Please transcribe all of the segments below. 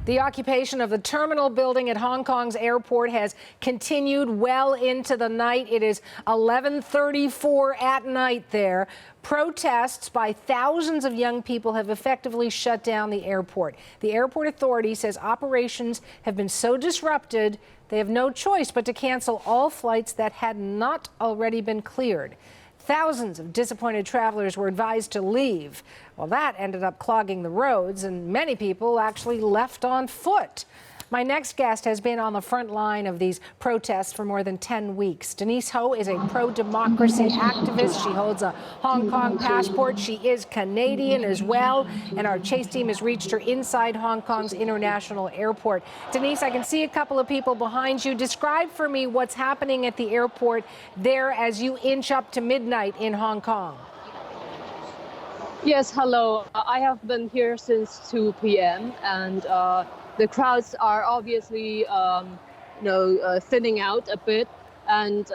The occupation of the terminal building at Hong Kong's airport has continued well into the night. It is 11:34 at night there. Protests by thousands of young people have effectively shut down the airport. The airport authority says operations have been so disrupted they have no choice but to cancel all flights that had not already been cleared. Thousands of disappointed travelers were advised to leave. Well, that ended up clogging the roads, and many people actually left on foot. My next guest has been on the front line of these protests for more than 10 weeks. Denise Ho is a pro-democracy activist. She holds a Hong Kong passport. She is Canadian as well, and our chase team has reached her inside Hong Kong's international airport. Denise, I can see a couple of people behind you. Describe for me what's happening at the airport there as you inch up to midnight in Hong Kong. Yes, hello. I have been here since 2 p.m. and the crowds are obviously, thinning out a bit. And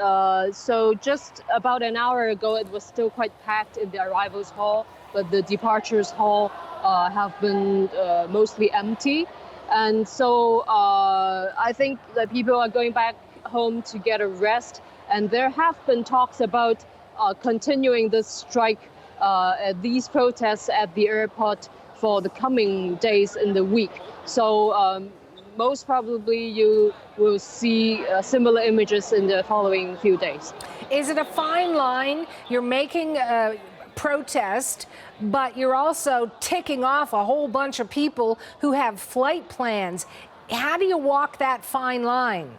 so just about an hour ago, it was still quite packed in the arrivals hall, but the departures hall have been mostly empty. And so I think that people are going back home to get a rest. And there have been talks about continuing this strike, these protests at the airport for the coming days in the week. So most probably you will see similar images in the following few days. Is it a fine line? You're making a protest, but you're also ticking off a whole bunch of people who have flight plans. How do you walk that fine line?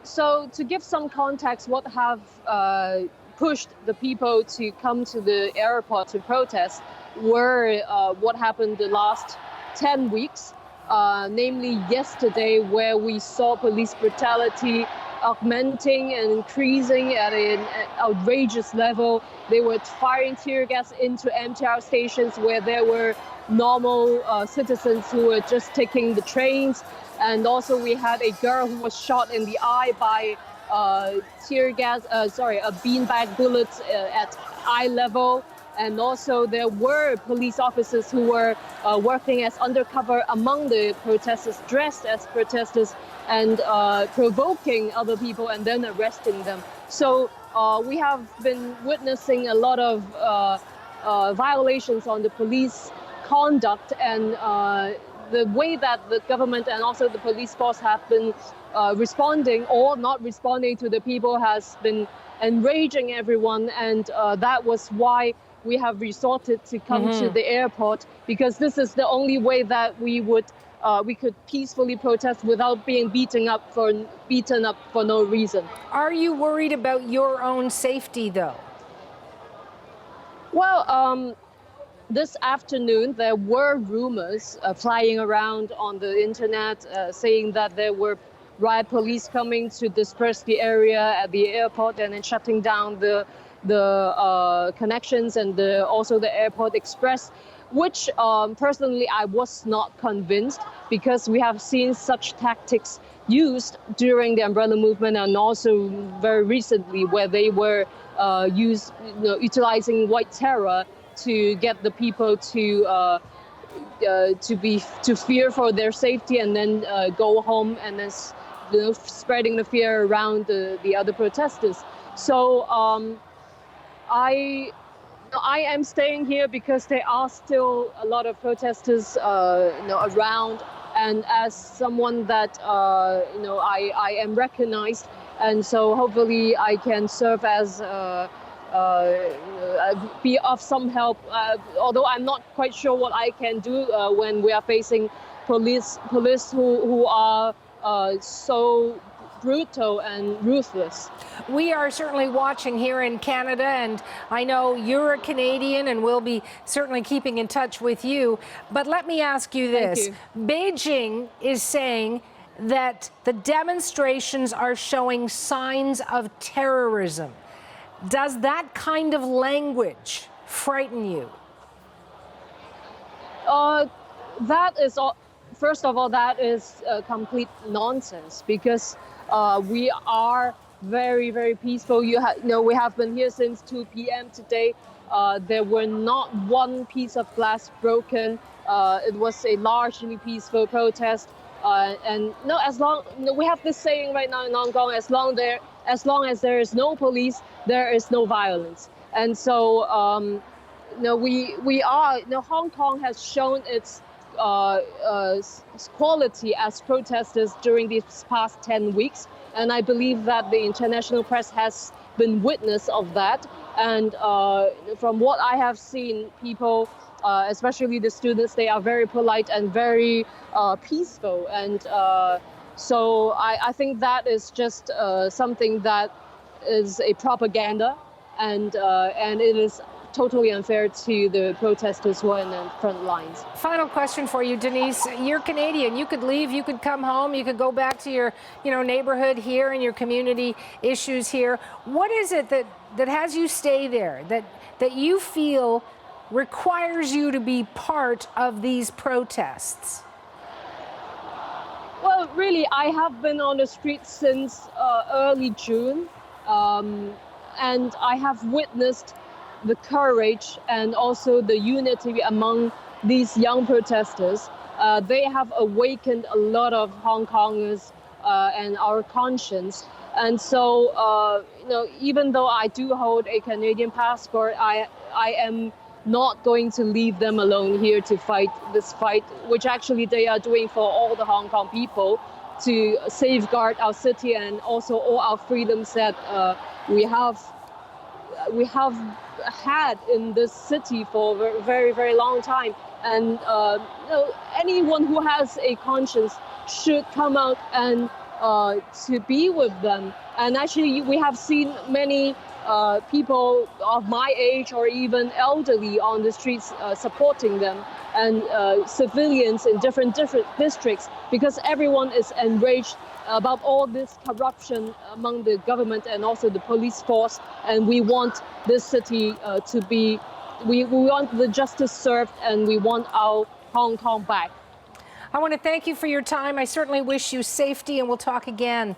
So to give some context, what have pushed the people to come to the airport to protest were what happened the last 10 weeks, namely yesterday, where we saw police brutality augmenting and increasing at an outrageous level. They were firing tear gas into MTR stations where there were normal citizens who were just taking the trains. And also we had a girl who was shot in the eye by a beanbag bullet at eye level. And also there were police officers who were working as undercover among the protesters, dressed as protesters, and provoking other people and then arresting them. So we have been witnessing a lot of violations on the police conduct, and the way that the government and also the police force have been responding or not responding to the people has been enraging everyone, and that was why we have resorted to come to the airport, because this is the only way that we could peacefully protest without being beaten up for no reason. Are you worried about your own safety, though? Well, this afternoon there were rumors flying around on the internet saying that there were riot police coming to disperse the area at the airport and then shutting down the connections and also the airport express, which personally I was not convinced, because we have seen such tactics used during the umbrella movement and also very recently, where they were utilizing white terror to get the people to fear for their safety and then go home and then spreading the fear around the other protesters. So I am staying here because there are still a lot of protesters around, and as someone that I am recognized, and so hopefully I can serve as be of some help, although I'm not quite sure what I can do when we are facing police who are so brutal and ruthless. We are certainly watching here in Canada, and I know you're a Canadian, and we'll be certainly keeping in touch with you. But let me ask you this. Beijing is saying that the demonstrations are showing signs of terrorism. Does that kind of language frighten you? That is, first of all, that is complete nonsense, because we are very, very peaceful. We have been here since 2 p.m. today. There were not one piece of glass broken. It was a largely peaceful protest. And no, as long we have this saying right now in Hong Kong, as long as there is no police, there is no violence. And so Hong Kong has shown its quality as protesters during these past 10 weeks. And I believe that the international press has been witness of that. And from what I have seen, people, especially the students, they are very polite and very peaceful. And so I think that is just something that is a propaganda, and it is totally unfair to the protesters who are in the front lines. Final question for you, Denise. You're Canadian. You could leave, you could come home, you could go back to your neighborhood here and your community issues here. What is it that has you stay there, that you feel requires you to be part of these protests? Well, really, I have been on the streets since early June, and I have witnessed the courage and also the unity among these young protesters. They have awakened a lot of Hong Kongers and our conscience. And so, even though I do hold a Canadian passport, I am not going to leave them alone here to fight this fight, which actually they are doing for all the Hong Kong people, to safeguard our city and also all our freedoms that we have had in this city for a very, very long time. And anyone who has a conscience should come out and to be with them. And actually, we have seen many people of my age or even elderly on the streets supporting them, and civilians in different districts, because everyone is enraged about all this corruption among the government and also the police force. And we want this city to be, we want the justice served, and we want our Hong Kong back. I want to thank you for your time. I certainly wish you safety, and we'll talk again.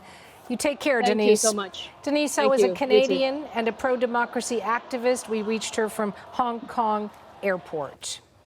You take care, Denise. Denise. Thank you so much. Denise Ho is a Canadian and a pro-democracy activist. We reached her from Hong Kong Airport.